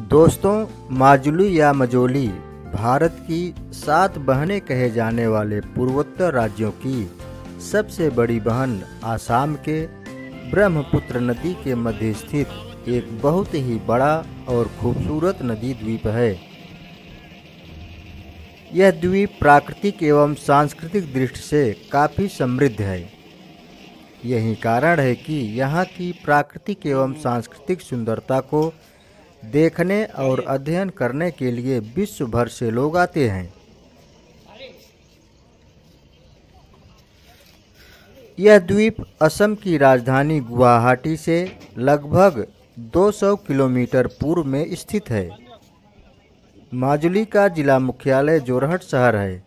दोस्तों, माजुली या मजोली भारत की 7 बहनें कहे जाने वाले पूर्वोत्तर राज्यों की सबसे बड़ी बहन आसाम के ब्रह्मपुत्र नदी के मध्य स्थित एक बहुत ही बड़ा और खूबसूरत नदी द्वीप है। यह द्वीप प्राकृतिक एवं सांस्कृतिक दृष्टि से काफ़ी समृद्ध है। यही कारण है कि यहाँ की प्राकृतिक एवं सांस्कृतिक सुंदरता को देखने और अध्ययन करने के लिए विश्व भर से लोग आते हैं। यह द्वीप असम की राजधानी गुवाहाटी से लगभग 200 किलोमीटर पूर्व में स्थित है। माजुली का जिला मुख्यालय जोरहट शहर है,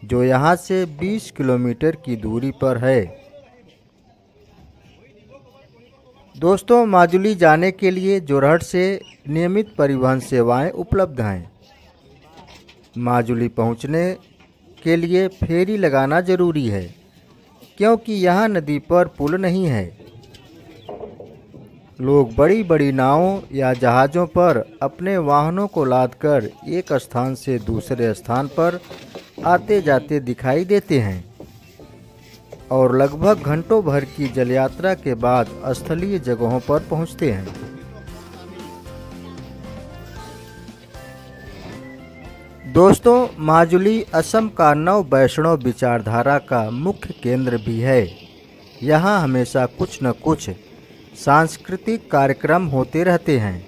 जो यहाँ से 20 किलोमीटर की दूरी पर है। दोस्तों, माजुली जाने के लिए जोरहट से नियमित परिवहन सेवाएं उपलब्ध हैं। माजुली पहुंचने के लिए फेरी लगाना जरूरी है, क्योंकि यहाँ नदी पर पुल नहीं है। लोग बड़ी बड़ी नावों या जहाज़ों पर अपने वाहनों को लादकर एक स्थान से दूसरे स्थान पर आते जाते दिखाई देते हैं और लगभग घंटों भर की जलयात्रा के बाद स्थलीय जगहों पर पहुंचते हैं। दोस्तों, माजुली असम का नव वैष्णव विचारधारा का मुख्य केंद्र भी है। यहाँ हमेशा कुछ न कुछ सांस्कृतिक कार्यक्रम होते रहते हैं।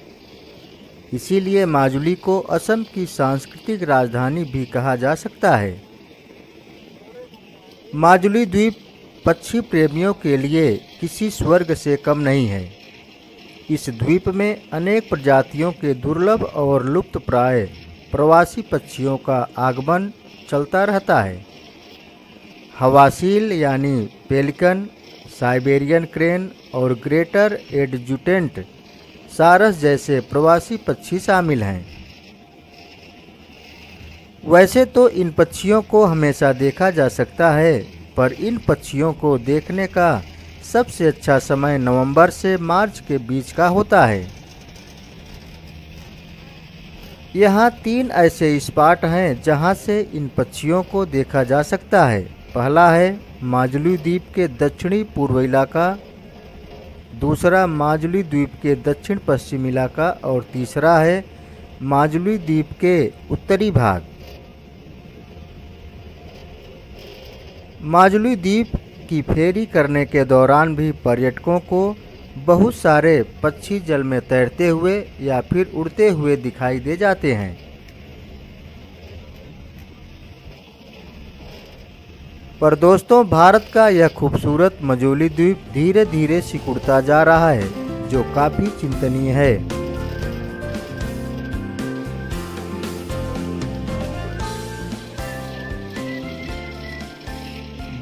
इसीलिए माजुली को असम की सांस्कृतिक राजधानी भी कहा जा सकता है। माजुली द्वीप पक्षी प्रेमियों के लिए किसी स्वर्ग से कम नहीं है। इस द्वीप में अनेक प्रजातियों के दुर्लभ और लुप्तप्राय प्रवासी पक्षियों का आगमन चलता रहता है। हवासील यानी पेलिकन, साइबेरियन क्रेन और ग्रेटर एडजुटेंट सारस जैसे प्रवासी पक्षी शामिल हैं। वैसे तो इन पक्षियों को हमेशा देखा जा सकता है, पर इन पक्षियों को देखने का सबसे अच्छा समय नवंबर से मार्च के बीच का होता है। यहाँ 3 ऐसे स्पॉट हैं जहाँ से इन पक्षियों को देखा जा सकता है। पहला है माजुली द्वीप के दक्षिणी पूर्व इलाका, दूसरा माजुली द्वीप के दक्षिण पश्चिम इलाका और तीसरा है माजुली द्वीप के उत्तरी भाग। माजुली द्वीप की फेरी करने के दौरान भी पर्यटकों को बहुत सारे पक्षी जल में तैरते हुए या फिर उड़ते हुए दिखाई दे जाते हैं। पर दोस्तों, भारत का यह खूबसूरत मजोली द्वीप धीरे धीरे सिकुड़ता जा रहा है, जो काफी चिंतनीय है।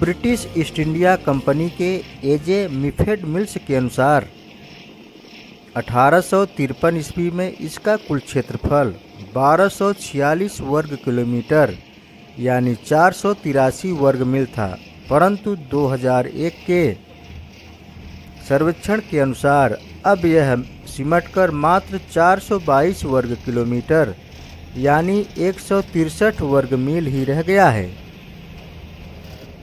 ब्रिटिश ईस्ट इंडिया कंपनी के एजे मिफेड मिल्स के अनुसार 1853 ईस्वी में इसका कुल क्षेत्रफल 1246 वर्ग किलोमीटर यानी 483 वर्ग मील था, परंतु 2001 के सर्वेक्षण के अनुसार अब यह सिमटकर मात्र 422 वर्ग किलोमीटर यानी 163 वर्ग मील ही रह गया है।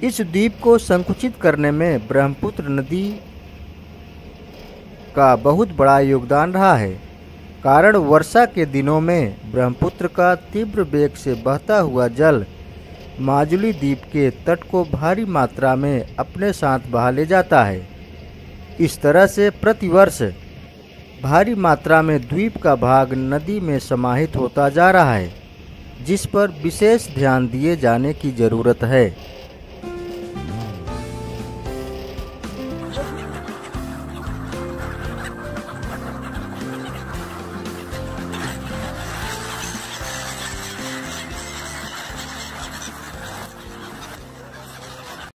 इस द्वीप को संकुचित करने में ब्रह्मपुत्र नदी का बहुत बड़ा योगदान रहा है। कारण वर्षा के दिनों में ब्रह्मपुत्र का तीव्र वेग से बहता हुआ जल माजुली द्वीप के तट को भारी मात्रा में अपने साथ बहा ले जाता है। इस तरह से प्रतिवर्ष भारी मात्रा में द्वीप का भाग नदी में समाहित होता जा रहा है, जिस पर विशेष ध्यान दिए जाने की ज़रूरत है।